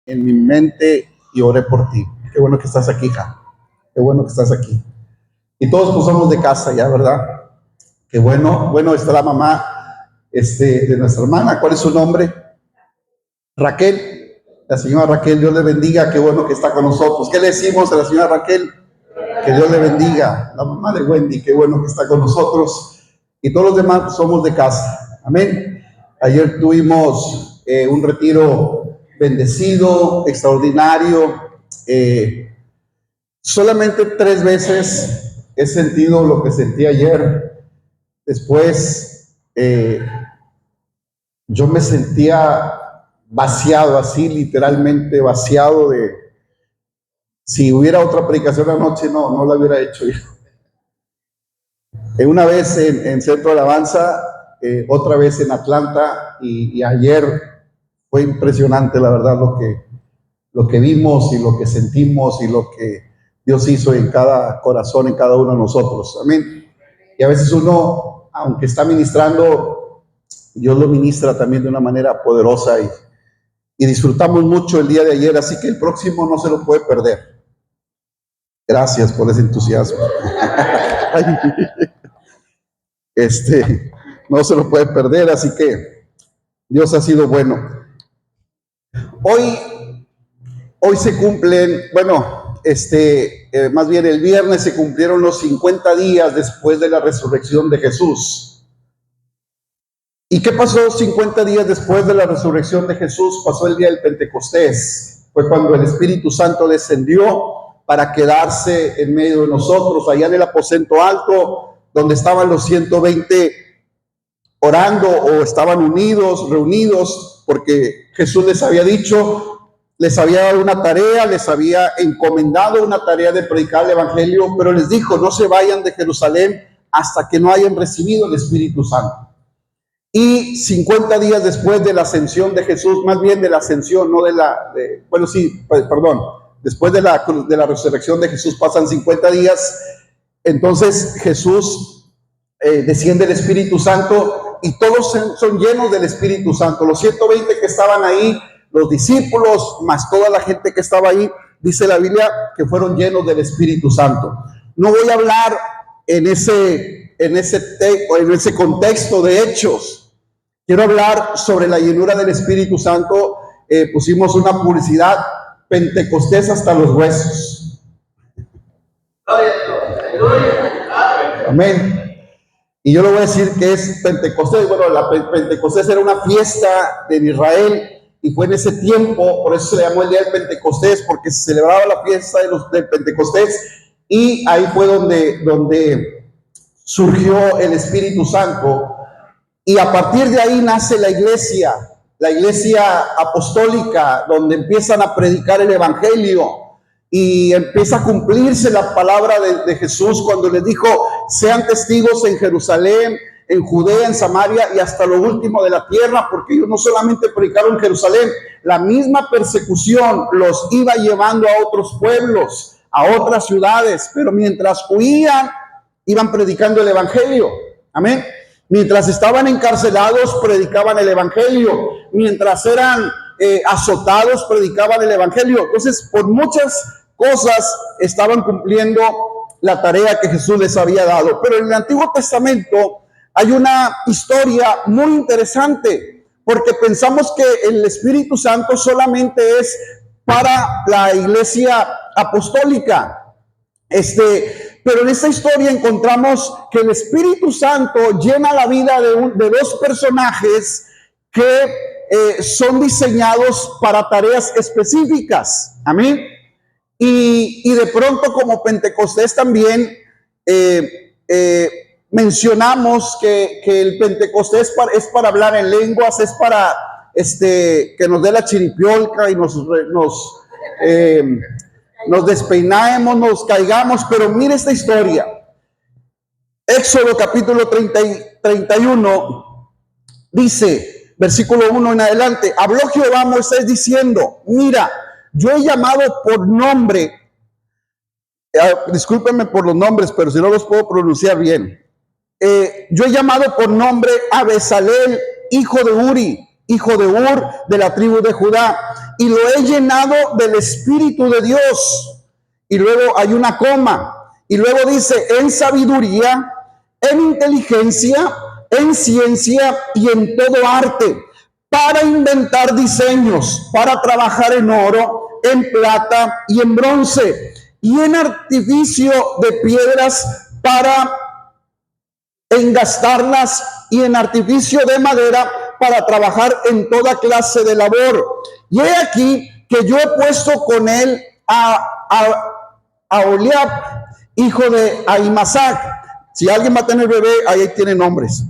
en mi mente y oré por ti. Qué bueno que estás aquí, hija. Qué bueno que estás aquí. Y todos pues somos de casa ya, ¿verdad? Qué bueno. Bueno, está la mamá de nuestra hermana. ¿Cuál es su nombre? Raquel. La señora Raquel, Dios le bendiga. Qué bueno que está con nosotros. ¿Qué le decimos a la señora Raquel? Que Dios le bendiga. La mamá de Wendy, qué bueno que está con nosotros. Y todos los demás somos de casa. Amén. Ayer tuvimos un retiro bendecido, extraordinario. Solamente 3 veces he sentido lo que sentí ayer. Después yo me sentía vaciado, así literalmente vaciado de... Si hubiera otra predicación anoche, no la hubiera hecho yo. Una vez en Centro de Alabanza, otra vez en Atlanta, y ayer fue impresionante, la verdad, lo que vimos y lo que sentimos y lo que Dios hizo en cada corazón, en cada uno de nosotros. Amén. Y a veces uno, aunque está ministrando, Dios lo ministra también de una manera poderosa y disfrutamos mucho el día de ayer, así que el próximo no se lo puede perder. Gracias por ese entusiasmo. No se lo puede perder, así que Dios ha sido bueno. Hoy se cumplen, bueno, más bien el viernes se cumplieron los 50 días después de la resurrección de Jesús. ¿Y qué pasó 50 días después de la resurrección de Jesús? Pasó el día del Pentecostés. Fue cuando el Espíritu Santo descendió para quedarse en medio de nosotros, allá en el aposento alto, donde estaban los 120 orando o estaban reunidos, porque Jesús les había dicho, les había dado una tarea, les había encomendado una tarea de predicar el evangelio, pero les dijo, no se vayan de Jerusalén hasta que no hayan recibido el Espíritu Santo. Y 50 días después de la ascensión de Jesús, más bien de la ascensión, no después de la resurrección de Jesús pasan 50 días, entonces Jesús desciende el Espíritu Santo y todos son llenos del Espíritu Santo. Los 120 que estaban ahí, los discípulos, más toda la gente que estaba ahí, dice la Biblia que fueron llenos del Espíritu Santo. No voy a hablar en ese contexto de Hechos. Quiero hablar sobre la llenura del Espíritu Santo. Pusimos una publicidad, Pentecostés hasta los huesos. Amén. Y yo le voy a decir que es Pentecostés. Bueno, la Pentecostés era una fiesta de Israel y fue en ese tiempo, por eso se le llamó el día del Pentecostés, porque se celebraba la fiesta del Pentecostés y ahí fue donde surgió el Espíritu Santo. Y a partir de ahí nace la iglesia apostólica, donde empiezan a predicar el evangelio y empieza a cumplirse la palabra de Jesús cuando les dijo, sean testigos en Jerusalén, en Judea, en Samaria y hasta lo último de la tierra, porque ellos no solamente predicaron en Jerusalén, la misma persecución los iba llevando a otros pueblos, a otras ciudades, pero mientras huían, iban predicando el evangelio. Amén. Mientras estaban encarcelados, predicaban el evangelio. Mientras eran azotados, predicaban el evangelio. Entonces, por muchas cosas estaban cumpliendo la tarea que Jesús les había dado. Pero en el Antiguo Testamento hay una historia muy interesante, porque pensamos que el Espíritu Santo solamente es para la iglesia apostólica. Pero en esta historia encontramos que el Espíritu Santo llena la vida de dos personajes que son diseñados para tareas específicas. Amén. Y de pronto, como Pentecostés también mencionamos que el Pentecostés es para hablar en lenguas, es para que nos dé la chiripiolca y nos despeinamos, nos caigamos, pero mire esta historia. Éxodo capítulo 31 dice, versículo 1 en adelante, habló Jehová a Moisés diciendo, mira, yo he llamado por nombre, discúlpenme por los nombres, pero si no los puedo pronunciar bien, yo he llamado por nombre a Bezalel, hijo de Uri, hijo de Ur, de la tribu de Judá, y lo he llenado del Espíritu de Dios. Y luego hay una coma, y luego dice, en sabiduría, en inteligencia, en ciencia y en todo arte, para inventar diseños, para trabajar en oro, en plata y en bronce, y en artificio de piedras para engastarlas, y en artificio de madera para trabajar en toda clase de labor. Y he aquí que yo he puesto con él a Oliab, hijo de Ahimasac. Si alguien va a tener bebé, ahí tiene nombres.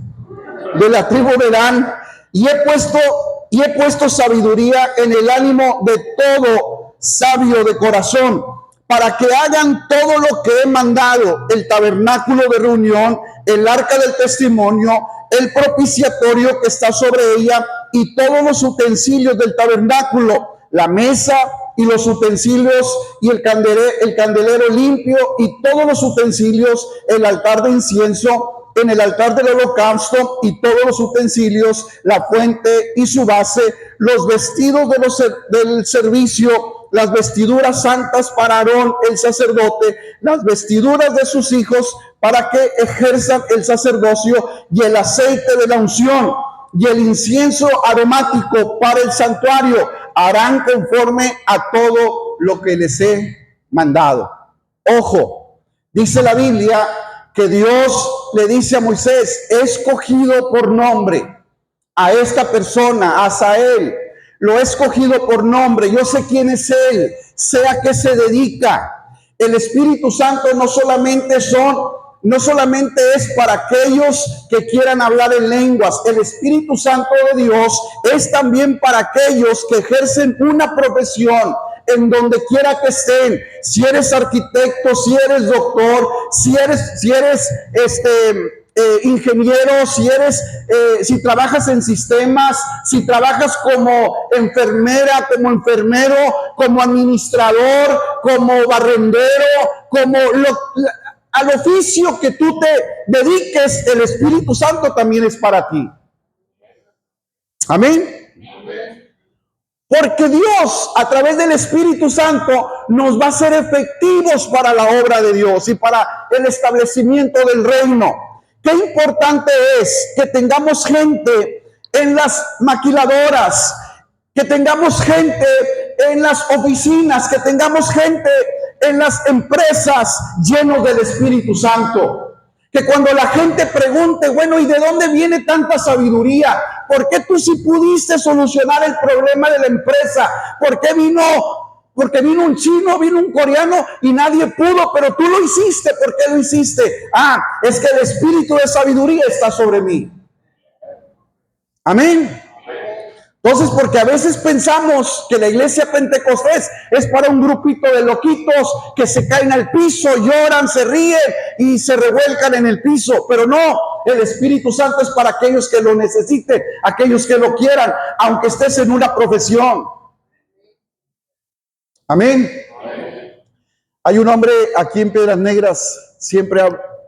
De la tribu de Dan, y he puesto sabiduría en el ánimo de todo sabio de corazón, para que hagan todo lo que he mandado: el tabernáculo de reunión, el arca del testimonio, el propiciatorio que está sobre ella, y todos los utensilios del tabernáculo, la mesa y los utensilios, y el candelero limpio, y todos los utensilios, el altar de incienso, en el altar del holocausto, y todos los utensilios, la fuente y su base, los vestidos del servicio, las vestiduras santas para Aarón el sacerdote, las vestiduras de sus hijos para que ejerzan el sacerdocio, y el aceite de la unción y el incienso aromático para el santuario, harán conforme a todo lo que les he mandado. Ojo, dice la Biblia que Dios le dice a Moisés: he escogido por nombre a esta persona, a Asael, lo he escogido por nombre, yo sé quién es él, sé a qué se dedica. El Espíritu Santo no solamente es para aquellos que quieran hablar en lenguas. El Espíritu Santo de Dios es también para aquellos que ejercen una profesión en donde quiera que estén. Si eres arquitecto, si eres doctor, si eres ingeniero, si trabajas en sistemas, si trabajas como enfermera, como enfermero, como administrador, como barrendero, al oficio que tú te dediques, el Espíritu Santo también es para ti. Amén. Porque Dios, a través del Espíritu Santo, nos va a hacer efectivos para la obra de Dios y para el establecimiento del reino. Qué importante es que tengamos gente en las maquiladoras, que tengamos gente en las oficinas, que tengamos gente en las empresas llenos del Espíritu Santo. Que cuando la gente pregunte, bueno, ¿y de dónde viene tanta sabiduría? ¿Por qué tú sí pudiste solucionar el problema de la empresa? ¿Por qué porque vino un chino, vino un coreano y nadie pudo, pero tú lo hiciste? ¿Por qué lo hiciste? Es que el espíritu de sabiduría está sobre mí. Amén. Entonces, porque a veces pensamos que la iglesia Pentecostés es para un grupito de loquitos que se caen al piso, lloran, se ríen y se revuelcan en el piso. Pero no, el Espíritu Santo es para aquellos que lo necesiten, aquellos que lo quieran, aunque estés en una profesión. Amén. Hay un hombre aquí en Piedras Negras, siempre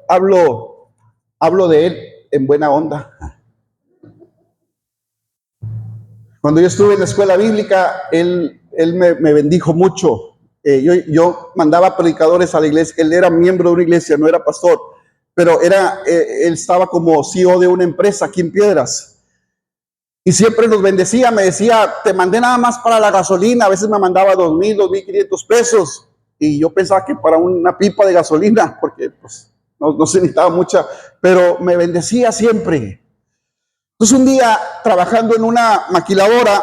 hablo de él en buena onda. Cuando yo estuve en la escuela bíblica, él me bendijo mucho. Yo mandaba predicadores a la iglesia. Él era miembro de una iglesia, no era pastor, pero él estaba como CEO de una empresa aquí en Piedras. Y siempre nos bendecía, me decía, te mandé nada más para la gasolina. A veces me mandaba 2,000, 2,500 pesos. Y yo pensaba que para una pipa de gasolina, porque pues, no se necesitaba mucha, pero me bendecía siempre. Entonces un día, trabajando en una maquiladora,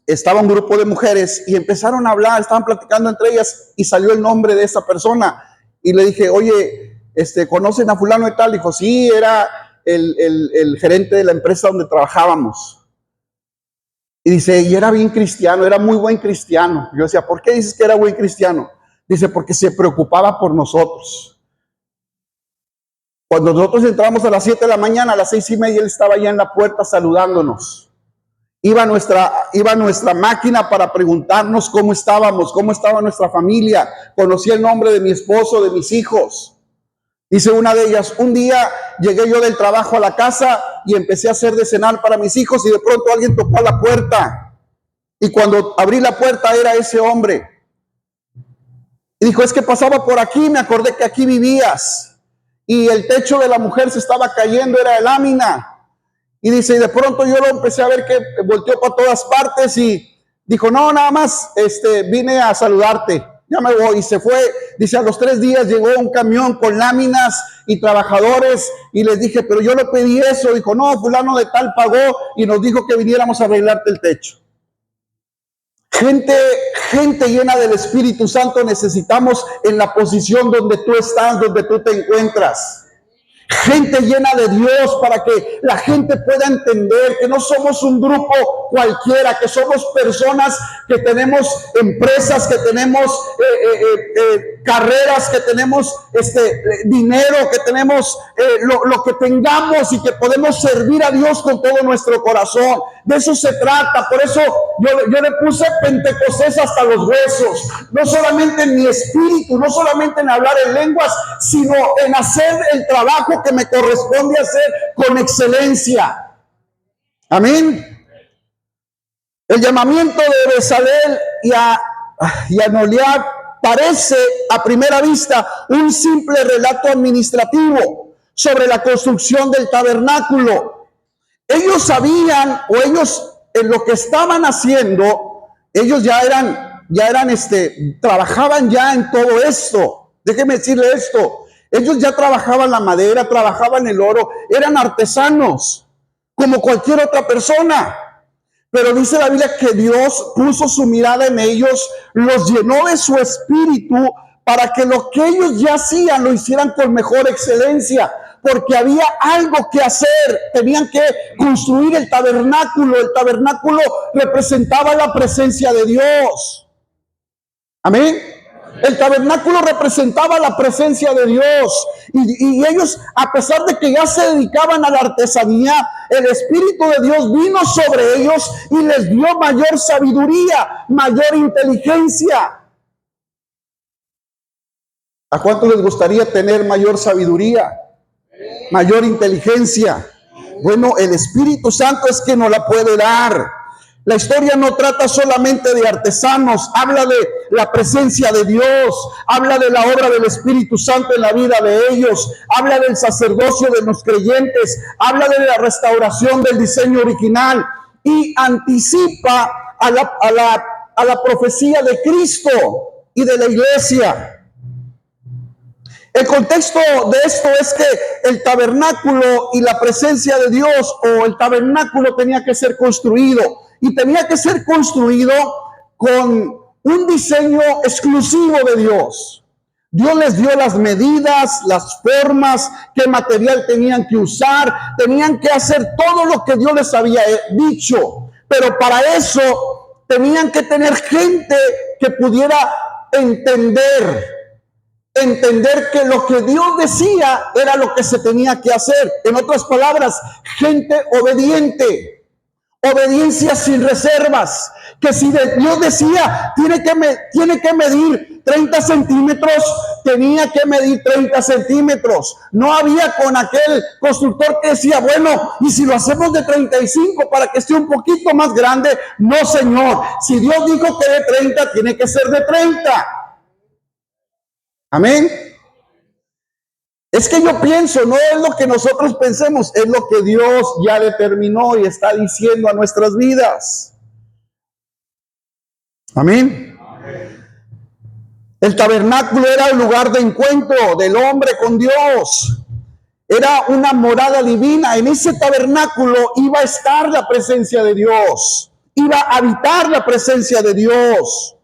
estaba un grupo de mujeres y empezaron a hablar, estaban platicando entre ellas y salió el nombre de esa persona. Y le dije, oye, ¿conocen a fulano y tal? Dijo, sí, era el gerente de la empresa donde trabajábamos. Y dice, y era bien cristiano, era muy buen cristiano. Yo decía, ¿por qué dices que era buen cristiano? Dice, porque se preocupaba por nosotros. Cuando nosotros entramos a las 7 de la mañana, a las 6:30, él estaba allá en la puerta saludándonos. Iba nuestra máquina para preguntarnos cómo estábamos, cómo estaba nuestra familia. Conocía el nombre de mi esposo, de mis hijos. Dice una de ellas, un día llegué yo del trabajo a la casa y empecé a hacer de cenar para mis hijos y de pronto alguien tocó a la puerta. Y cuando abrí la puerta era ese hombre. Y dijo, es que pasaba por aquí, me acordé que aquí vivías. Y el techo de la mujer se estaba cayendo, era de lámina. Y dice, y de pronto yo lo empecé a ver que volteó para todas partes y dijo, no, nada más, vine a saludarte. Ya me voy, y se fue. Dice, a los 3 días llegó un camión con láminas y trabajadores y les dije, pero yo le pedí eso. Dijo, no, fulano de tal pagó y nos dijo que viniéramos a arreglarte el techo. Gente llena del Espíritu Santo necesitamos en la posición donde tú estás, donde tú te encuentras. Gente llena de Dios para que la gente pueda entender que no somos un grupo cualquiera, que somos personas que tenemos empresas, que tenemos carreras, que tenemos dinero, que tenemos lo que tengamos y que podemos servir a Dios con todo nuestro corazón. De eso se trata. Por eso yo le puse Pentecostés hasta los huesos. No solamente en mi espíritu, no solamente en hablar en lenguas, sino en hacer el trabajo que me corresponde hacer con excelencia. Amén. El llamamiento de Bezalel y a Noliab parece a primera vista un simple relato administrativo sobre la construcción del tabernáculo. Ellos sabían, o ellos en lo que estaban haciendo, ellos ya eran, trabajaban ya en todo esto. Déjeme decirle esto. Ellos ya trabajaban la madera, trabajaban el oro, eran artesanos, como cualquier otra persona. Pero dice la Biblia que Dios puso su mirada en ellos, los llenó de su espíritu para que lo que ellos ya hacían lo hicieran con mejor excelencia, porque había algo que hacer. Tenían que construir el tabernáculo. El tabernáculo representaba la presencia de Dios. Amén. El tabernáculo representaba la presencia de Dios. Y ellos, a pesar de que ya se dedicaban a la artesanía, el Espíritu de Dios vino sobre ellos y les dio mayor sabiduría, mayor inteligencia. ¿A cuánto les gustaría tener mayor sabiduría, mayor inteligencia? Bueno, el Espíritu Santo es que nos la puede dar. La historia no trata solamente de artesanos, habla de la presencia de Dios, habla de la obra del Espíritu Santo en la vida de ellos, habla del sacerdocio de los creyentes, habla de la restauración del diseño original y anticipa a la profecía de Cristo y de la iglesia. El contexto de esto es que el tabernáculo y la presencia de Dios, o el tabernáculo, tenía que ser construido. Y tenía que ser construido con un diseño exclusivo de Dios. Dios les dio las medidas, las formas, qué material tenían que usar, tenían que hacer todo lo que Dios les había dicho. Pero para eso tenían que tener gente que pudiera entender que lo que Dios decía era lo que se tenía que hacer. En otras palabras, gente obediente. Obediencia sin reservas. Que si Dios decía, tiene que medir 30 centímetros, tenía que medir 30 centímetros. No había con aquel constructor que decía, bueno, y si lo hacemos de 35 para que esté un poquito más grande. No, Señor. Si Dios dijo que de 30, tiene que ser de 30. Amén. Es que yo pienso, no es lo que nosotros pensemos, es lo que Dios ya determinó y está diciendo a nuestras vidas. Amén. El tabernáculo era el lugar de encuentro del hombre con Dios. Era una morada divina. En ese tabernáculo iba a estar la presencia de Dios. Iba a habitar la presencia de Dios.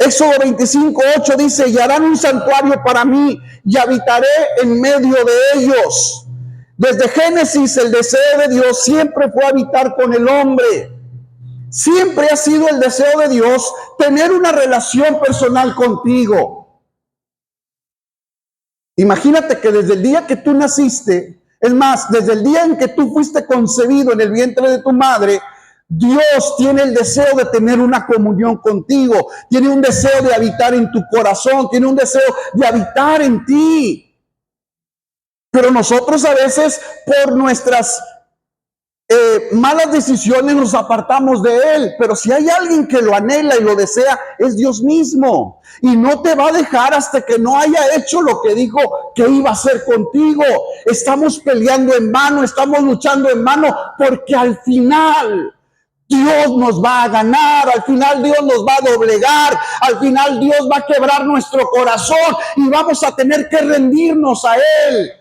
Éxodo 25:8 dice, y harán un santuario para mí y habitaré en medio de ellos. Desde Génesis, el deseo de Dios siempre fue habitar con el hombre. Siempre ha sido el deseo de Dios tener una relación personal contigo. Imagínate que desde el día que tú naciste, es más, desde el día en que tú fuiste concebido en el vientre de tu madre, Dios tiene el deseo de tener una comunión contigo, tiene un deseo de habitar en tu corazón, tiene un deseo de habitar en ti. Pero nosotros a veces por nuestras malas decisiones nos apartamos de Él. Pero si hay alguien que lo anhela y lo desea, es Dios mismo. Y no te va a dejar hasta que no haya hecho lo que dijo que iba a hacer contigo. Estamos peleando en vano, estamos luchando en vano, porque al final Dios nos va a ganar, al final Dios nos va a doblegar, al final Dios va a quebrar nuestro corazón y vamos a tener que rendirnos a Él.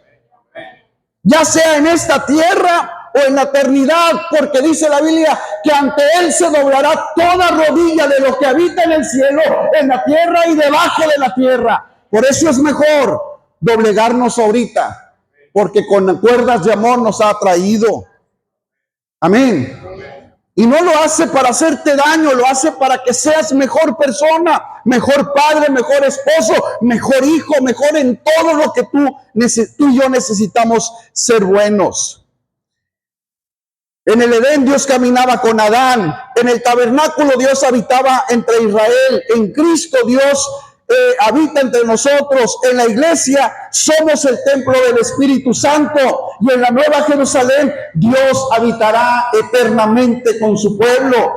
Ya sea en esta tierra o en la eternidad, porque dice la Biblia que ante Él se doblará toda rodilla de lo que habita en el cielo, en la tierra y debajo de la tierra. Por eso es mejor doblegarnos ahorita, porque con cuerdas de amor nos ha traído. Amén. Y no lo hace para hacerte daño, lo hace para que seas mejor persona, mejor padre, mejor esposo, mejor hijo, mejor en todo lo que tú y yo necesitamos ser buenos. En el Edén Dios caminaba con Adán, en el tabernáculo Dios habitaba entre Israel, en Cristo Dios habita entre nosotros, en la iglesia somos el templo del Espíritu Santo y en la Nueva Jerusalén Dios habitará eternamente con su pueblo.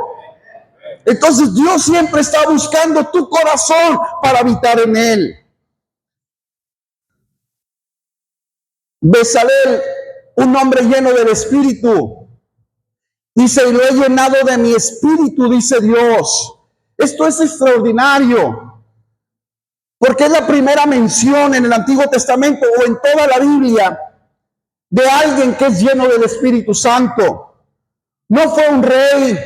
Entonces Dios siempre está buscando tu corazón para habitar en él. Bezalel, un hombre lleno del Espíritu, dice, y lo he llenado de mi Espíritu, dice Dios. Esto es extraordinario. Porque es la primera mención en el Antiguo Testamento o en toda la Biblia de alguien que es lleno del Espíritu Santo. No fue un rey,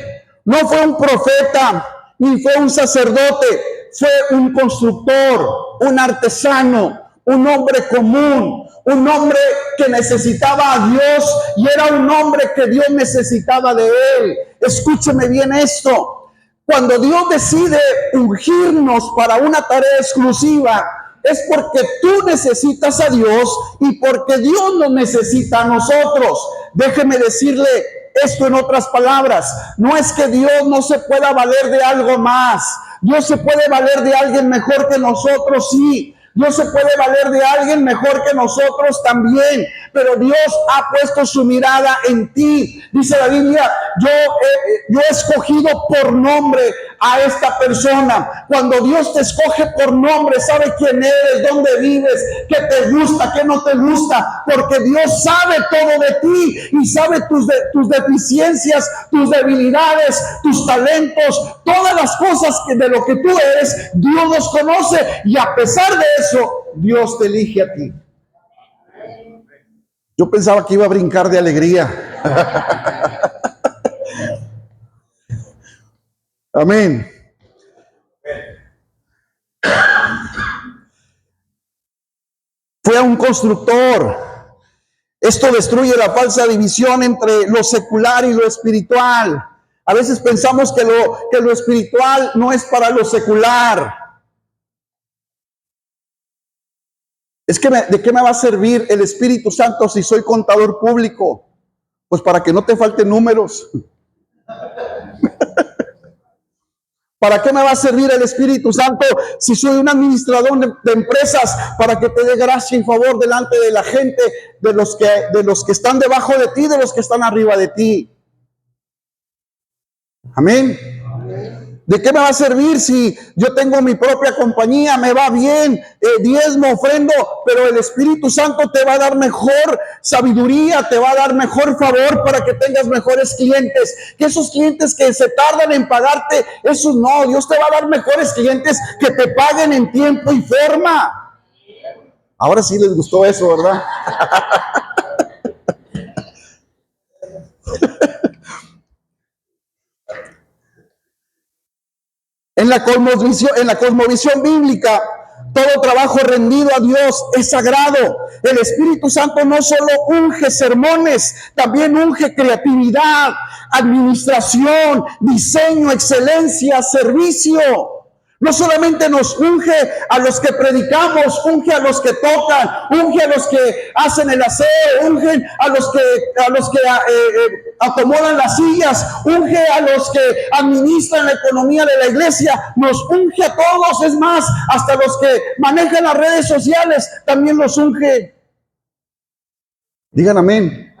no fue un profeta, ni fue un sacerdote. Fue un constructor, un artesano, un hombre común, un hombre que necesitaba a Dios y era un hombre que Dios necesitaba de él. Escúcheme bien esto. Cuando Dios decide ungirnos para una tarea exclusiva, es porque tú necesitas a Dios y porque Dios nos necesita a nosotros. Déjeme decirle esto en otras palabras. No es que Dios no se pueda valer de algo más. Dios se puede valer de alguien mejor que nosotros, sí. Dios se puede valer de alguien mejor que nosotros también, pero Dios ha puesto su mirada en ti. Dice la Biblia, yo he escogido por nombre a esta persona. Cuando Dios te escoge por nombre, sabe quién eres, dónde vives, qué te gusta, qué no te gusta, porque Dios sabe todo de ti y sabe tus deficiencias, tus debilidades, tus talentos, todas las cosas de lo que tú eres, Dios los conoce y a pesar de eso, Dios te elige a ti. Yo pensaba que iba a brincar de alegría. Amén. Fue un constructor. Esto destruye la falsa división entre lo secular y lo espiritual. A veces pensamos que lo espiritual no es para lo secular. Es que ¿de qué me va a servir el Espíritu Santo si soy contador público? Pues para que no te falten números. ¿Para qué me va a servir el Espíritu Santo si soy un administrador de empresas? Para que te dé gracia y favor delante de la gente, de los que están debajo de ti, de los que están arriba de ti. Amén. ¿De qué me va a servir si yo tengo mi propia compañía, me va bien, diezmo, ofrendo, pero el Espíritu Santo te va a dar mejor sabiduría, te va a dar mejor favor para que tengas mejores clientes? Que esos clientes que se tardan en pagarte, esos no, Dios te va a dar mejores clientes que te paguen en tiempo y forma. Ahora sí les gustó eso, ¿verdad? En la cosmovisión bíblica, todo trabajo rendido a Dios es sagrado. El Espíritu Santo no solo unge sermones, también unge creatividad, administración, diseño, excelencia, servicio. No solamente nos unge a los que predicamos, unge a los que tocan, unge a los que hacen el aseo, unge a los que acomodan las sillas, unge a los que administran la economía de la iglesia, nos unge a todos, es más, hasta los que manejan las redes sociales, también los unge. Digan amén.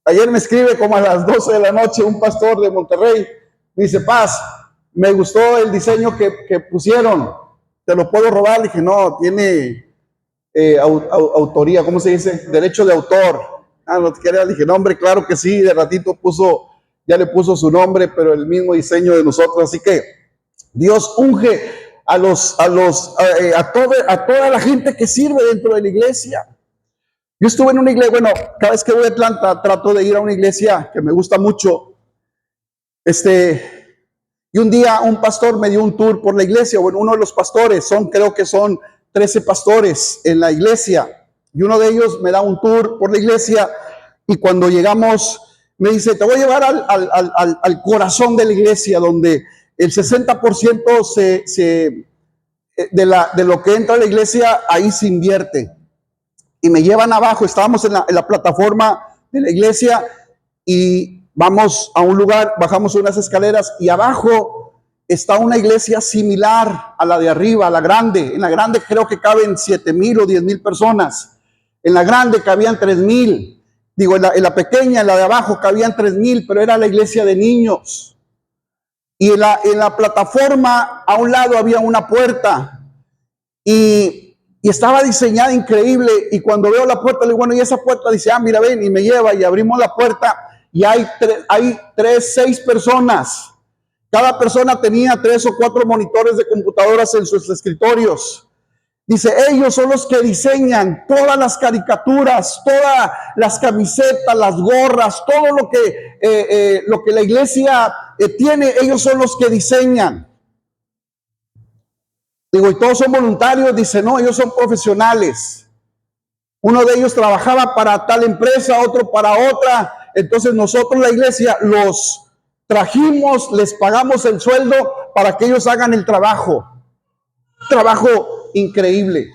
Ayer me escribe como a las 12 de la noche un pastor de Monterrey. Me dice, Paz, me gustó el diseño que pusieron. ¿Te lo puedo robar? Le dije, no, tiene autoría, ¿cómo se dice? Derecho de autor. No te quería. Le dije, no, hombre, claro que sí. De ratito ya le puso su nombre, pero el mismo diseño de nosotros. Así que Dios unge a toda la gente que sirve dentro de la iglesia. Yo estuve en una iglesia, bueno, cada vez que voy a Atlanta trato de ir a una iglesia que me gusta mucho. Y un día un pastor me dio un tour por la iglesia. Bueno, uno de los pastores, creo que son 13 pastores en la iglesia. Y uno de ellos me da un tour por la iglesia. Y cuando llegamos, me dice, te voy a llevar al corazón de la iglesia, donde el 60% de lo que entra a la iglesia, ahí se invierte. Y me llevan abajo, estábamos en la plataforma de la iglesia y vamos a un lugar, bajamos unas escaleras y abajo está una iglesia similar a la de arriba, a la grande. En la grande creo que caben 7,000 o 10,000 personas. En la grande cabían 3,000. Digo, en la pequeña, en la de abajo cabían 3,000, pero era la iglesia de niños. Y en la plataforma a un lado había una puerta y estaba diseñada increíble. Y cuando veo la puerta, le digo, bueno, y esa puerta, dice, mira, ven, y me lleva, y abrimos la puerta, y hay 6 personas. Cada persona tenía 3 o 4 monitores de computadoras en sus escritorios. Dice, ellos son los que diseñan todas las caricaturas, todas las camisetas, las gorras, todo lo que la iglesia tiene, ellos son los que diseñan. Digo, ¿y todos son voluntarios? Dice, no, ellos son profesionales. Uno de ellos trabajaba para tal empresa, otro para otra. Entonces nosotros, la iglesia, los trajimos, les pagamos el sueldo para que ellos hagan el trabajo. Trabajo increíble.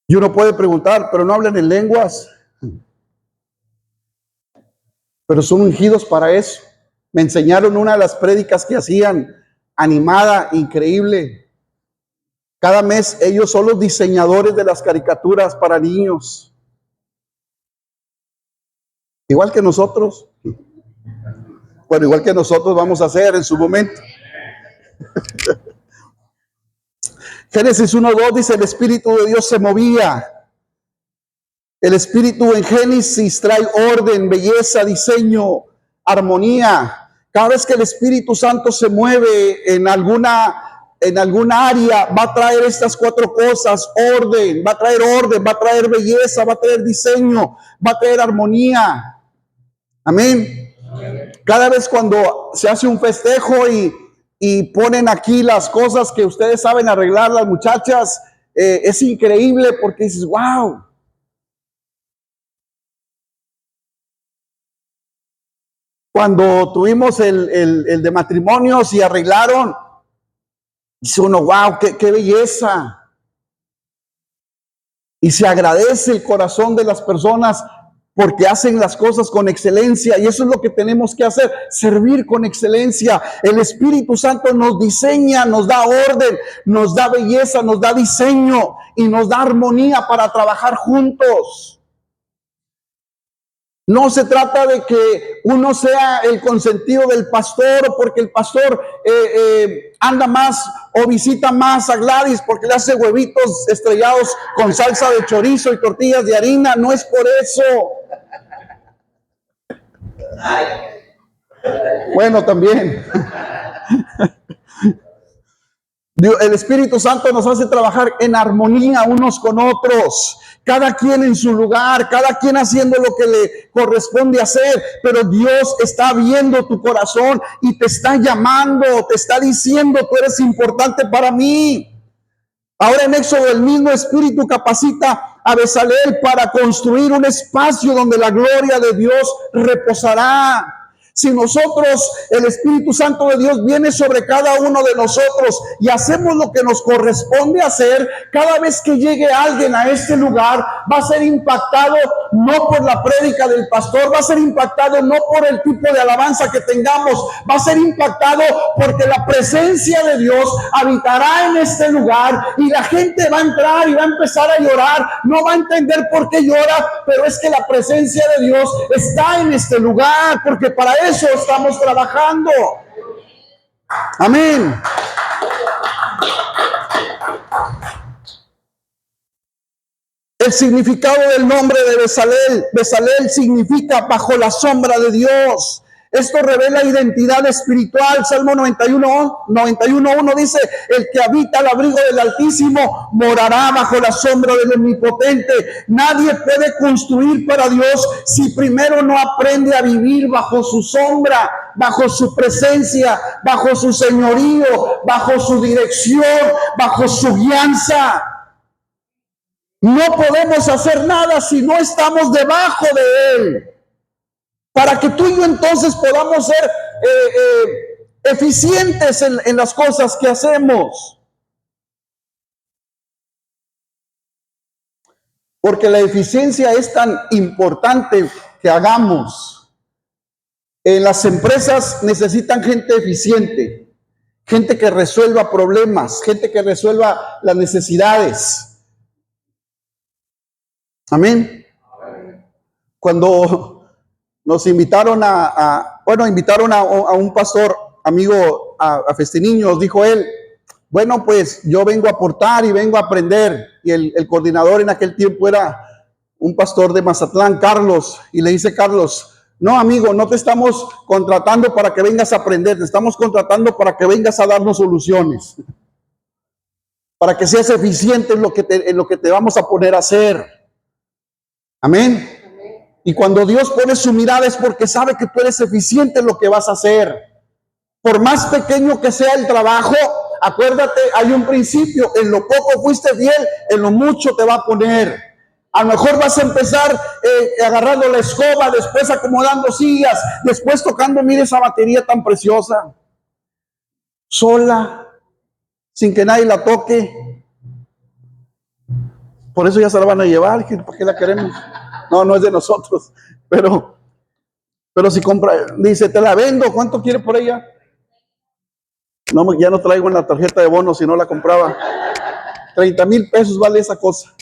Y uno puede preguntar, pero no hablan en lenguas. Pero son ungidos para eso. Me enseñaron una de las prédicas que hacían, animada, increíble. Cada mes ellos son los diseñadores de las caricaturas para niños. Igual que nosotros. Bueno, igual que nosotros vamos a hacer en su momento. Génesis 1:2 dice, el Espíritu de Dios se movía. El Espíritu en Génesis trae orden, belleza, diseño, armonía. Cada vez que el Espíritu Santo se mueve en alguna área, va a traer estas 4 cosas: orden, va a traer belleza, va a traer diseño, va a traer armonía. Amén. Cada vez cuando se hace un festejo y ponen aquí las cosas que ustedes saben arreglar, las muchachas, es increíble porque dices, wow. Cuando tuvimos el de matrimonios y arreglaron, dice uno, wow, qué belleza. Y se agradece el corazón de las personas porque hacen las cosas con excelencia. Y eso es lo que tenemos que hacer, servir con excelencia. El Espíritu Santo nos diseña, nos da orden, nos da belleza, nos da diseño y nos da armonía para trabajar juntos. No se trata de que uno sea el consentido del pastor porque el pastor anda más o visita más a Gladys porque le hace huevitos estrellados con salsa de chorizo y tortillas de harina. No es por eso. Bueno, también. El Espíritu Santo nos hace trabajar en armonía unos con otros. Cada quien en su lugar, cada quien haciendo lo que le corresponde hacer, pero Dios está viendo tu corazón y te está llamando, te está diciendo, tú eres importante para mí. Ahora en Éxodo el mismo Espíritu capacita a Bezaleel para construir un espacio donde la gloria de Dios reposará. Si nosotros, el Espíritu Santo de Dios viene sobre cada uno de nosotros y hacemos lo que nos corresponde hacer, cada vez que llegue alguien a este lugar, va a ser impactado no por la prédica del pastor, va a ser impactado no por el tipo de alabanza que tengamos, va a ser impactado porque la presencia de Dios habitará en este lugar y la gente va a entrar y va a empezar a llorar. No va a entender por qué llora, pero es que la presencia de Dios está en este lugar, porque para eso estamos trabajando. Amén. El significado del nombre de Bezalel. Bezalel significa bajo la sombra de Dios. Esto revela identidad espiritual. Salmo 91:1 dice: el que habita al abrigo del Altísimo morará bajo la sombra del Omnipotente. Nadie puede construir para Dios si primero no aprende a vivir bajo su sombra, bajo su presencia, bajo su señorío, bajo su dirección, bajo su guianza. No podemos hacer nada si no estamos debajo de Él. Para que tú y yo entonces podamos ser eficientes en las cosas que hacemos. Porque la eficiencia es tan importante que hagamos. En las empresas necesitan gente eficiente, gente que resuelva problemas, gente que resuelva las necesidades. Amén. Cuando nos invitaron invitaron a un pastor amigo a Festiniños, dijo él: bueno, pues yo vengo a aportar y vengo a aprender. Y el coordinador en aquel tiempo era un pastor de Mazatlán, Carlos, y le dice Carlos: no, amigo, no te estamos contratando para que vengas a aprender, te estamos contratando para que vengas a darnos soluciones, para que seas eficiente en lo que te vamos a poner a hacer. Amén. Y cuando Dios pone su mirada es porque sabe que tú eres eficiente en lo que vas a hacer. Por más pequeño que sea el trabajo, acuérdate, hay un principio: en lo poco fuiste fiel, en lo mucho te va a poner. A lo mejor vas a empezar agarrando la escoba, después acomodando sillas, después tocando, mire esa batería tan preciosa, sola, sin que nadie la toque. Por eso ya se la van a llevar, ¿para qué la queremos? No es de nosotros, pero si compra, dice: te la vendo, ¿cuánto quiere por ella? No, ya no traigo en la tarjeta de bonos, si no la compraba. 30,000 pesos vale esa cosa,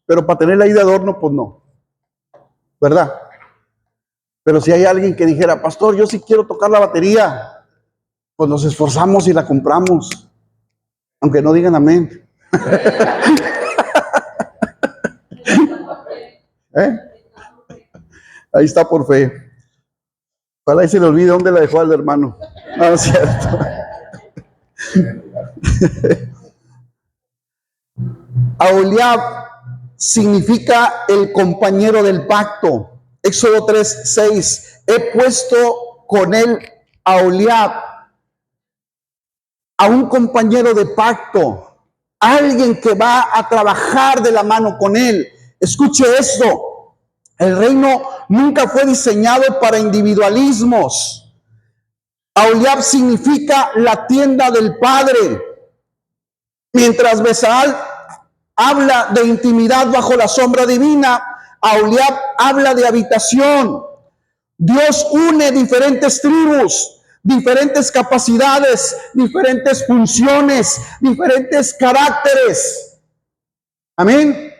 pero para tenerla ahí de adorno, pues no, ¿verdad? Pero si hay alguien que dijera: pastor, yo sí quiero tocar la batería, pues nos esforzamos y la compramos, aunque no digan amén. Ahí está por fe. Ojalá y se le olvide dónde la dejó al hermano. No, es cierto. Aholiab significa el compañero del pacto. Éxodo 3:6. He puesto con él a Aholiab, a un compañero de pacto, alguien que va a trabajar de la mano con él. Escuche esto: el reino nunca fue diseñado para individualismos. Aholiab significa la tienda del Padre. Mientras Bezalel habla de intimidad bajo la sombra divina, Aholiab habla de habitación. Dios une diferentes tribus, diferentes capacidades, diferentes funciones, diferentes caracteres. Amén.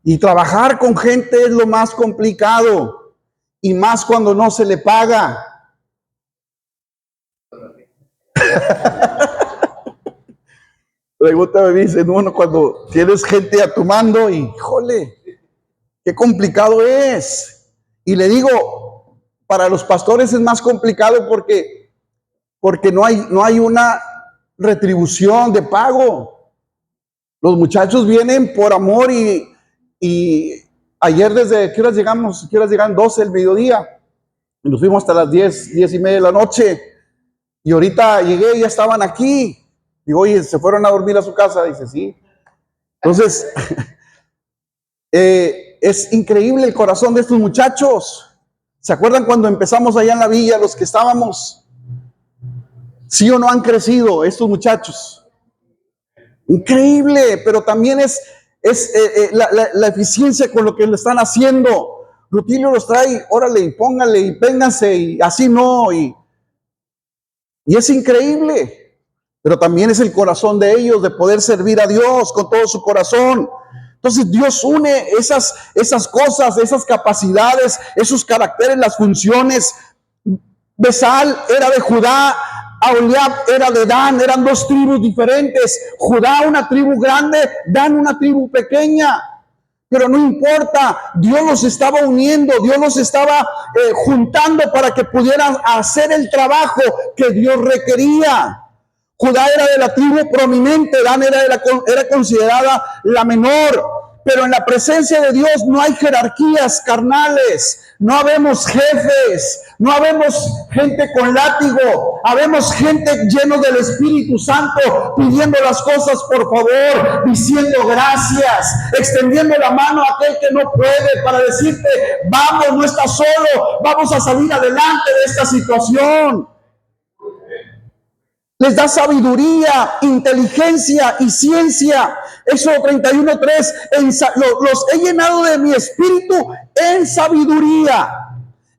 Y trabajar con gente es lo más complicado, y más cuando no se le paga. Pregúntame, dicen uno, cuando tienes gente a tu mando, y híjole, qué complicado es. Y le digo, para los pastores es más complicado porque no hay una retribución de pago. Los muchachos vienen por amor y ayer ¿qué horas llegamos? ¿Qué horas llegan? 12 del mediodía. Y nos fuimos hasta las 10:30 de la noche. Y ahorita llegué y ya estaban aquí. Digo: oye, ¿se fueron a dormir a su casa? Dice: sí. Entonces, es increíble el corazón de estos muchachos. ¿Se acuerdan cuando empezamos allá en la villa, los que estábamos? ¿Sí o no han crecido estos muchachos? Increíble, pero también es la eficiencia con lo que lo están haciendo. Rutilio los trae, órale, y póngale, y vénganse, y así no, y es increíble. Pero también es el corazón de ellos, de poder servir a Dios con todo su corazón. Entonces Dios une esas cosas, esas capacidades, esos caracteres, las funciones. Besal era de Judá, Aholiab era de Dan, eran dos tribus diferentes. Judá una tribu grande, Dan una tribu pequeña. Pero no importa, Dios los estaba uniendo, Dios los estaba juntando para que pudieran hacer el trabajo que Dios requería. Judá era de la tribu prominente, Dan era considerada la menor. Pero en la presencia de Dios no hay jerarquías carnales, no habemos jefes, no habemos gente con látigo, habemos gente lleno del Espíritu Santo, pidiendo las cosas por favor, diciendo gracias, extendiendo la mano a aquel que no puede para decirte, vamos, no estás solo, vamos a salir adelante de esta situación. Les da sabiduría, inteligencia y ciencia. Éxodo 31:3, los he llenado de mi espíritu en sabiduría,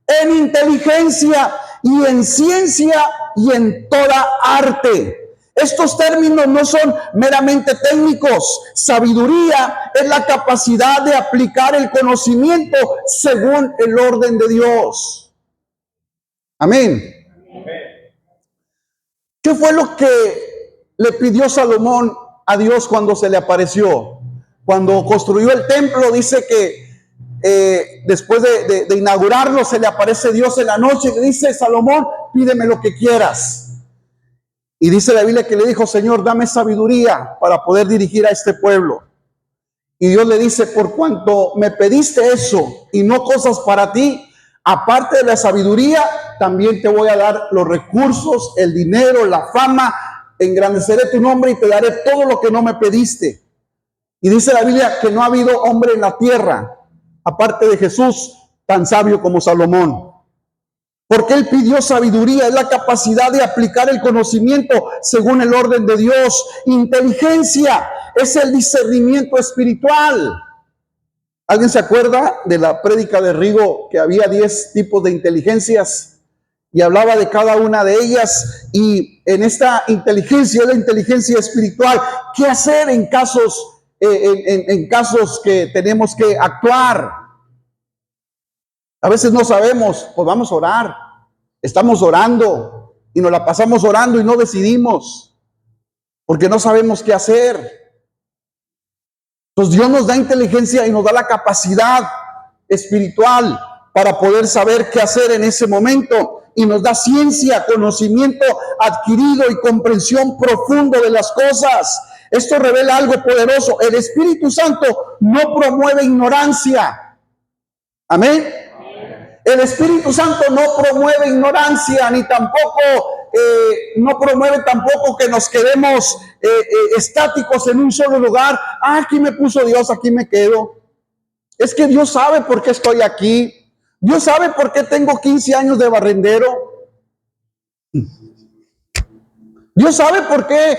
en inteligencia y en ciencia y en toda arte. Estos términos no son meramente técnicos. Sabiduría es la capacidad de aplicar el conocimiento según el orden de Dios. Amén. ¿Qué fue lo que le pidió Salomón a Dios cuando se le apareció? Cuando construyó el templo, dice que después de inaugurarlo, se le aparece Dios en la noche y le dice, Salomón, pídeme lo que quieras. Y dice la Biblia que le dijo, Señor, dame sabiduría para poder dirigir a este pueblo. Y Dios le dice, por cuanto me pediste eso y no cosas para ti, aparte de la sabiduría, también te voy a dar los recursos, el dinero, la fama, engrandeceré tu nombre y te daré todo lo que no me pediste. Y dice la Biblia que no ha habido hombre en la tierra, aparte de Jesús, tan sabio como Salomón. Porque él pidió sabiduría, es la capacidad de aplicar el conocimiento según el orden de Dios. Inteligencia es el discernimiento espiritual. ¿Alguien se acuerda de la prédica de Rigo que había 10 tipos de inteligencias y hablaba de cada una de ellas? Y en esta inteligencia, la inteligencia espiritual, ¿qué hacer en casos que tenemos que actuar? A veces no sabemos, pues vamos a orar. Estamos orando y nos la pasamos orando y no decidimos porque no sabemos qué hacer. Entonces Dios nos da inteligencia y nos da la capacidad espiritual para poder saber qué hacer en ese momento. Y nos da ciencia, conocimiento adquirido y comprensión profunda de las cosas. Esto revela algo poderoso. El Espíritu Santo no promueve ignorancia. Amén. El Espíritu Santo no promueve ignorancia, ni tampoco no promueve tampoco que nos quedemos estáticos en un solo lugar. Aquí me puso Dios, aquí me quedo. Es que Dios sabe por qué estoy aquí. Dios sabe por qué tengo 15 años de barrendero. Dios sabe por qué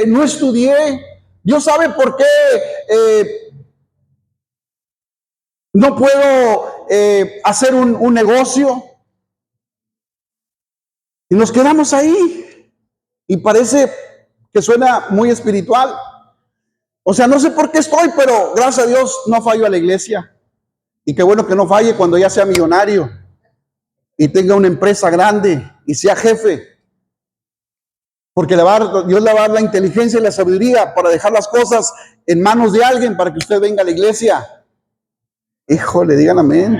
no estudié. Dios sabe por qué no puedo hacer un negocio. Y nos quedamos ahí. Y parece que suena muy espiritual. O sea, no sé por qué estoy, pero gracias a Dios no fallo a la iglesia. Y qué bueno que no falle cuando ya sea millonario y tenga una empresa grande y sea jefe. Porque Dios le va a dar la inteligencia y la sabiduría para dejar las cosas en manos de alguien para que usted venga a la iglesia. Híjole, digan amén.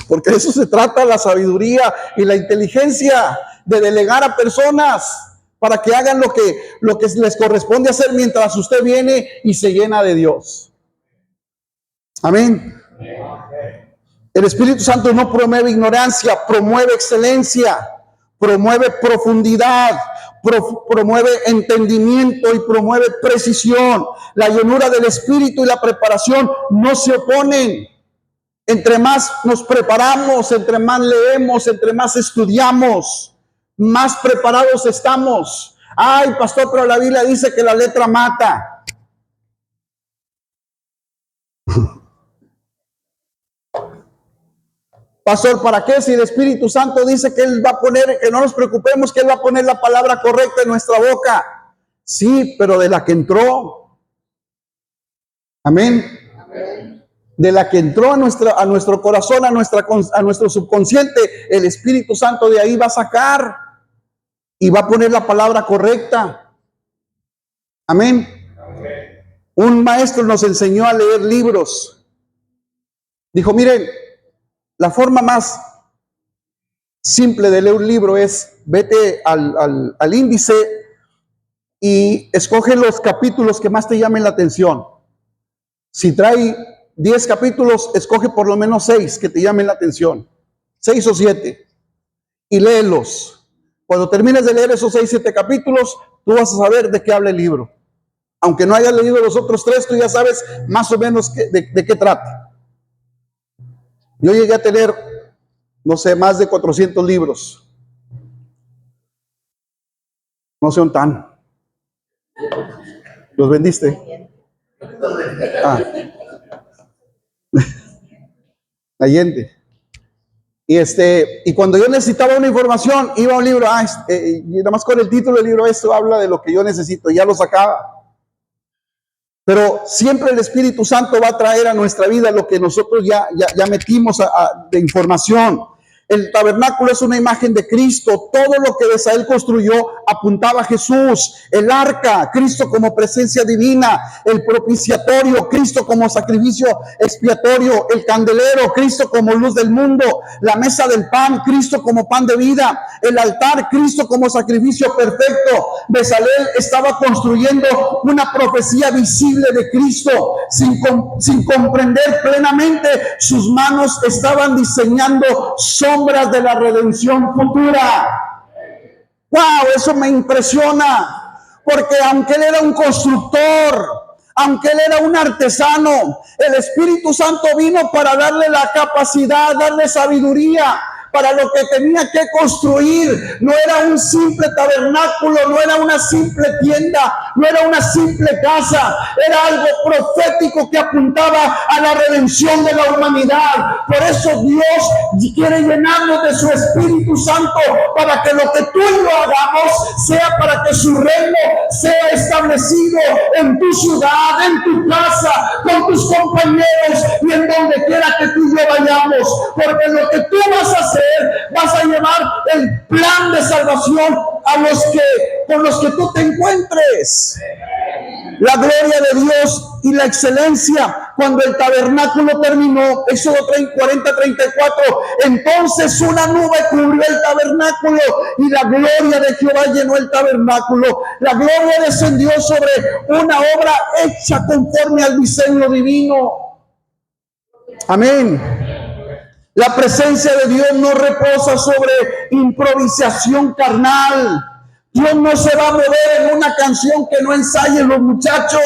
Porque de eso se trata la sabiduría y la inteligencia, de delegar a personas para que hagan lo que les corresponde hacer mientras usted viene y se llena de Dios. Amén. El Espíritu Santo no promueve ignorancia, promueve excelencia, promueve profundidad, promueve entendimiento y promueve precisión. La llenura del Espíritu y la preparación no se oponen. Entre más nos preparamos, entre más leemos, entre más estudiamos, más preparados estamos. Ay, pastor, pero la Biblia dice que la letra mata. Pastor, ¿para qué? Si el Espíritu Santo dice que Él va a poner, que no nos preocupemos, que Él va a poner la palabra correcta en nuestra boca. Sí, pero de la que entró. Amén. De la que entró a nuestro corazón, a nuestro subconsciente, el Espíritu Santo de ahí va a sacar y va a poner la palabra correcta. Amén. Un maestro nos enseñó a leer libros. Dijo, miren, la forma más simple de leer un libro es, vete al índice y escoge los capítulos que más te llamen la atención. Si trae 10 capítulos, escoge por lo menos 6 que te llamen la atención. 6 o 7. Y léelos. Cuando termines de leer esos 6 o 7 capítulos, tú vas a saber de qué habla el libro. Aunque no hayas leído los otros 3, tú ya sabes más o menos de qué trata. Yo llegué a tener, no sé, más de 400 libros. No sé un tan. ¿Los vendiste? Ah. Allende. Y cuando yo necesitaba una información, iba a un libro, y nada más con el título del libro, esto habla de lo que yo necesito, ya lo sacaba. Pero siempre el Espíritu Santo va a traer a nuestra vida lo que nosotros ya metimos de información. El tabernáculo es una imagen de Cristo. Todo lo que Besaleel construyó apuntaba a Jesús. El arca, Cristo como presencia divina. El propiciatorio, Cristo como sacrificio expiatorio. El candelero, Cristo como luz del mundo. La mesa del pan, Cristo como pan de vida. El altar, Cristo como sacrificio perfecto. Besaleel estaba construyendo una profecía visible de Cristo. Sin comprender plenamente, sus manos estaban diseñando sombras de la redención futura. ¡Wow! Eso me impresiona, porque aunque él era un constructor, aunque él era un artesano, el Espíritu Santo vino para darle la capacidad, darle sabiduría para lo que tenía que construir. No era un simple tabernáculo, no era una simple tienda, no era una simple casa, era algo profético que apuntaba a la redención de la humanidad. Por eso Dios quiere llenarnos de su Espíritu Santo, para que lo que tú y yo hagamos sea para que su reino sea establecido en tu ciudad, en tu casa, con tus compañeros y en donde quiera que tú y yo vayamos. Porque lo que tú vas a hacer, vas a llevar el plan de salvación a con los que tú te encuentres. La gloria de Dios y la excelencia. Cuando el tabernáculo terminó, Éxodo 40:34, entonces una nube cubrió el tabernáculo y la gloria de Jehová llenó el tabernáculo. La gloria descendió sobre una obra hecha conforme al diseño divino. Amén. La presencia de Dios no reposa sobre improvisación carnal. Dios no se va a mover en una canción que no ensayen los muchachos.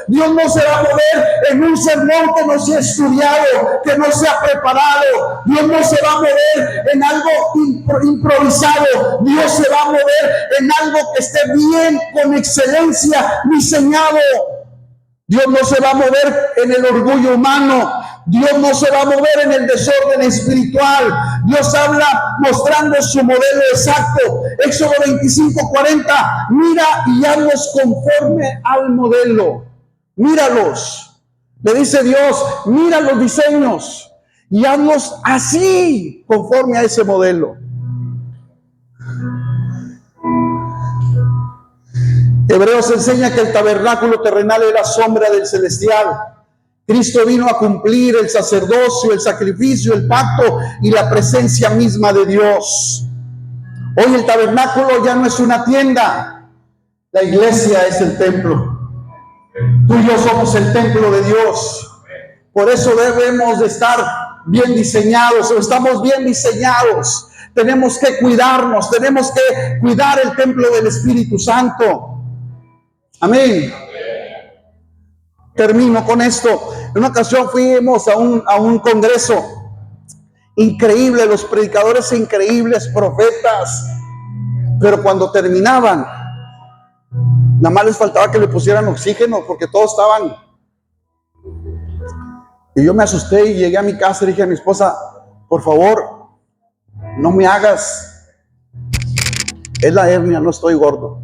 Dios no se va a mover en un sermón que no se ha estudiado, que no se ha preparado. Dios no se va a mover en algo improvisado. Dios se va a mover en algo que esté bien, con excelencia, diseñado. Dios no se va a mover en el orgullo humano. Dios no se va a mover en el desorden espiritual. Dios habla mostrando su modelo exacto. Éxodo 25:40. Mira y hazlos conforme al modelo. Míralos. Le dice Dios, mira los diseños y hazlos así, conforme a ese modelo. Hebreos enseña que el tabernáculo terrenal es la sombra del celestial. Cristo vino a cumplir el sacerdocio, el sacrificio, el pacto y la presencia misma de Dios. Hoy el tabernáculo ya no es una tienda. La iglesia es el templo. Tú y yo somos el templo de Dios. Por eso debemos de estar bien diseñados, o estamos bien diseñados. Tenemos que cuidarnos, tenemos que cuidar el templo del Espíritu Santo. Amén. Termino con esto. En una ocasión fuimos a un congreso increíble, los predicadores increíbles, profetas, pero cuando terminaban, nada más les faltaba que le pusieran oxígeno porque todos estaban. Y yo me asusté y llegué a mi casa y dije a mi esposa, por favor, no me hagas. Es la hernia, no estoy gordo.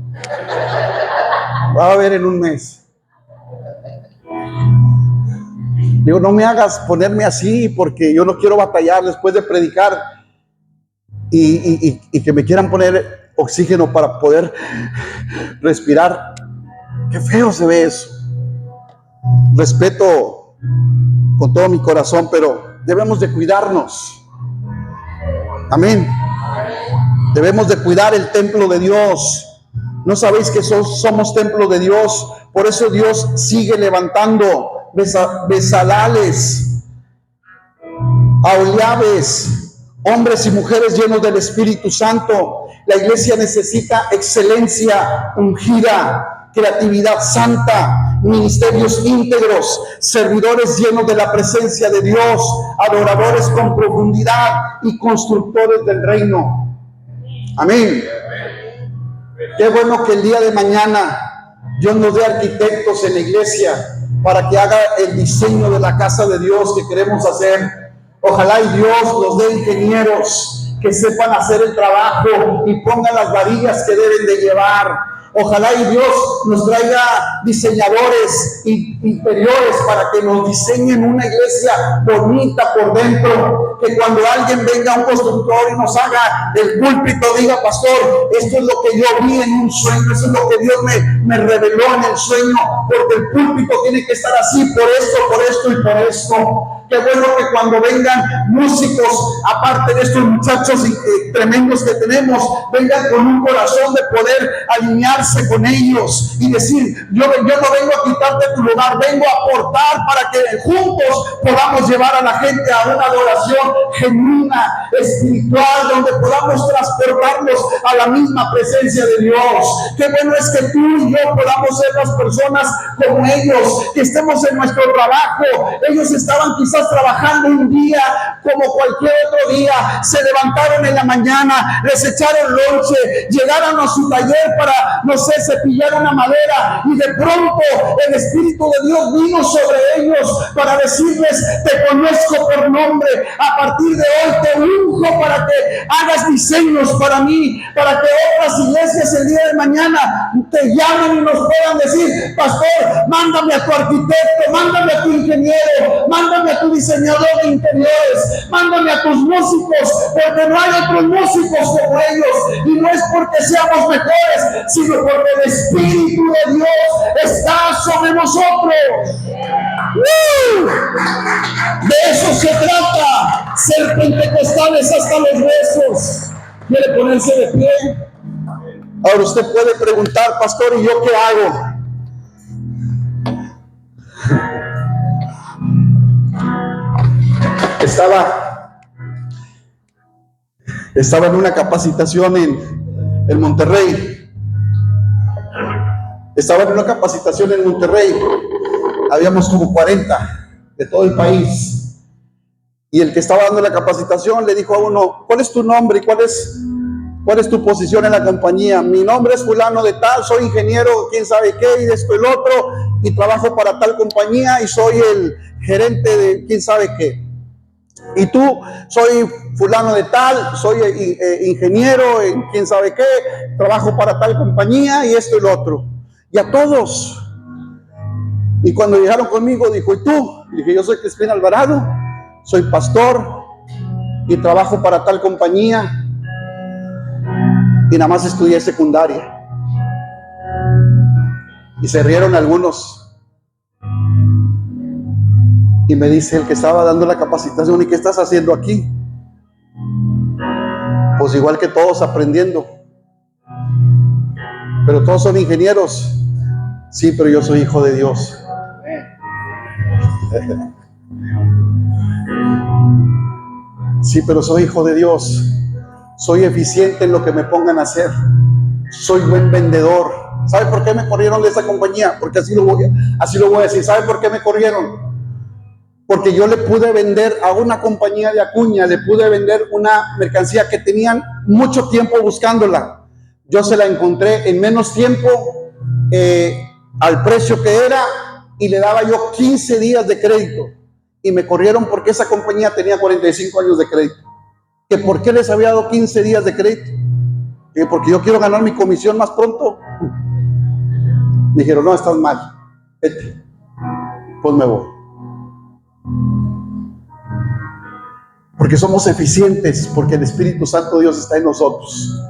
Va a ver en un mes. Digo, no me hagas ponerme así porque yo no quiero batallar después de predicar y que me quieran poner oxígeno para poder respirar. Qué feo se ve eso. Respeto con todo mi corazón, pero debemos de cuidarnos. Amén. Debemos de cuidar el templo de Dios. ¿No sabéis que somos templo de Dios? Por eso Dios sigue levantando Bezalales, Aholiabes, hombres y mujeres llenos del Espíritu Santo. La iglesia necesita excelencia ungida, creatividad santa, ministerios íntegros, servidores llenos de la presencia de Dios, adoradores con profundidad y constructores del reino. Amén. Qué bueno que el día de mañana Dios nos dé arquitectos en la iglesia para que haga el diseño de la casa de Dios que queremos hacer. Ojalá y Dios nos dé ingenieros que sepan hacer el trabajo y pongan las varillas que deben de llevar. Ojalá y Dios nos traiga diseñadores interiores para que nos diseñen una iglesia bonita por dentro. Que cuando alguien venga, un constructor, y nos haga el púlpito, diga, pastor, esto es lo que yo vi en un sueño, eso es lo que Dios me reveló en el sueño, porque el púlpito tiene que estar así, por esto y por esto. Qué bueno que cuando vengan músicos, aparte de estos muchachos tremendos que tenemos, vengan con un corazón de poder alinearse con ellos y decir, yo no vengo a quitarte tu lugar, vengo a aportar para que juntos podamos llevar a la gente a una adoración genuina, espiritual, donde podamos transportarlos a la misma presencia de Dios. Qué bueno es que tú y yo podamos ser las personas como ellos, que estemos en nuestro trabajo. Ellos estaban quizás trabajando un día como cualquier otro día, se levantaron en la mañana, les echaron lonche, llegaron a su taller para, no sé, cepillar una madera, y de pronto el Espíritu de Dios vino sobre ellos para decirles, te conozco por nombre, a partir de hoy te unjo para que hagas diseños para mí, para que otras iglesias el día de mañana te llamen y nos puedan decir, pastor, mándame a tu arquitecto, mándame a tu ingeniero, mándame a tu diseñador de interiores, mándame a tus músicos, porque no hay otros músicos como ellos, y no es porque seamos mejores, sino porque el Espíritu de Dios está sobre nosotros. De eso se trata, ser pentecostales hasta los huesos. ¿Quiere ponerse de pie? Ahora usted puede preguntar, pastor, ¿y yo qué hago? Estaba en una capacitación en Monterrey. Habíamos como 40 de todo el país. Y el que estaba dando la capacitación le dijo a uno, ¿cuál es tu nombre y cuál es tu posición en la compañía? Mi nombre es fulano de tal, soy ingeniero, quién sabe qué, y de esto y el otro, y trabajo para tal compañía y soy el gerente de quién sabe qué. Y tú, soy fulano de tal, soy ingeniero en quién sabe qué, trabajo para tal compañía y esto y lo otro. Y a todos. Y cuando llegaron conmigo, dijo, ¿y tú? Dije, yo soy Crispín Alvarado, soy pastor y trabajo para tal compañía y nada más estudié secundaria. Y se rieron algunos. Y me dice el que estaba dando la capacitación, ¿y qué estás haciendo aquí? Pues igual que todos, aprendiendo. Pero todos son ingenieros. Sí, pero yo soy hijo de Dios. Sí, pero soy hijo de Dios. Soy eficiente en lo que me pongan a hacer. Soy buen vendedor. ¿Sabe por qué me corrieron de esa compañía? Porque así lo voy a decir. ¿Sabe por qué me corrieron? porque yo le pude vender a una compañía de Acuña, le pude vender una mercancía que tenían mucho tiempo buscándola. Yo se la encontré en menos tiempo, al precio que era, y le daba yo 15 días de crédito. Y me corrieron porque esa compañía tenía 45 años de crédito. ¿Que por qué les había dado 15 días de crédito? Porque yo quiero ganar mi comisión más pronto. Me dijeron, no, estás mal, vete. Pues me voy. Porque somos eficientes, porque el Espíritu Santo de Dios está en nosotros.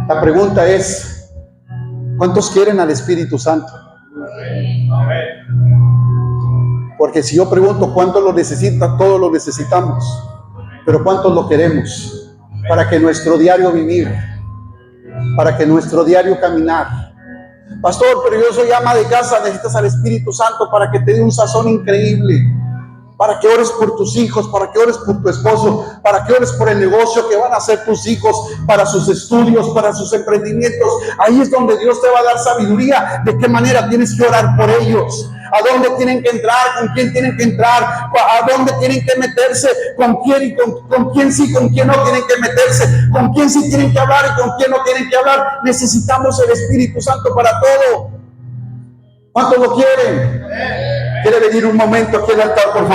La pregunta es, ¿cuántos quieren al Espíritu Santo? Porque si yo pregunto cuántos lo necesitan, todos lo necesitamos, pero ¿cuántos lo queremos? Para que nuestro diario vivir, para que nuestro diario caminar. Pastor, pero yo soy ama de casa, necesitas al Espíritu Santo para que te dé un sazón increíble, para que ores por tus hijos, para que ores por tu esposo, para que ores por el negocio que van a hacer tus hijos, para sus estudios, para sus emprendimientos. Ahí es donde Dios te va a dar sabiduría de qué manera tienes que orar por ellos, a dónde tienen que entrar, con quién tienen que entrar, a dónde tienen que meterse, con quién y con quién sí, con quién no tienen que meterse, con quién sí tienen que hablar y con quién no tienen que hablar. Necesitamos el Espíritu Santo para todo. ¿Cuántos lo quieren? ¿Quiere venir un momento aquí al altar, por favor?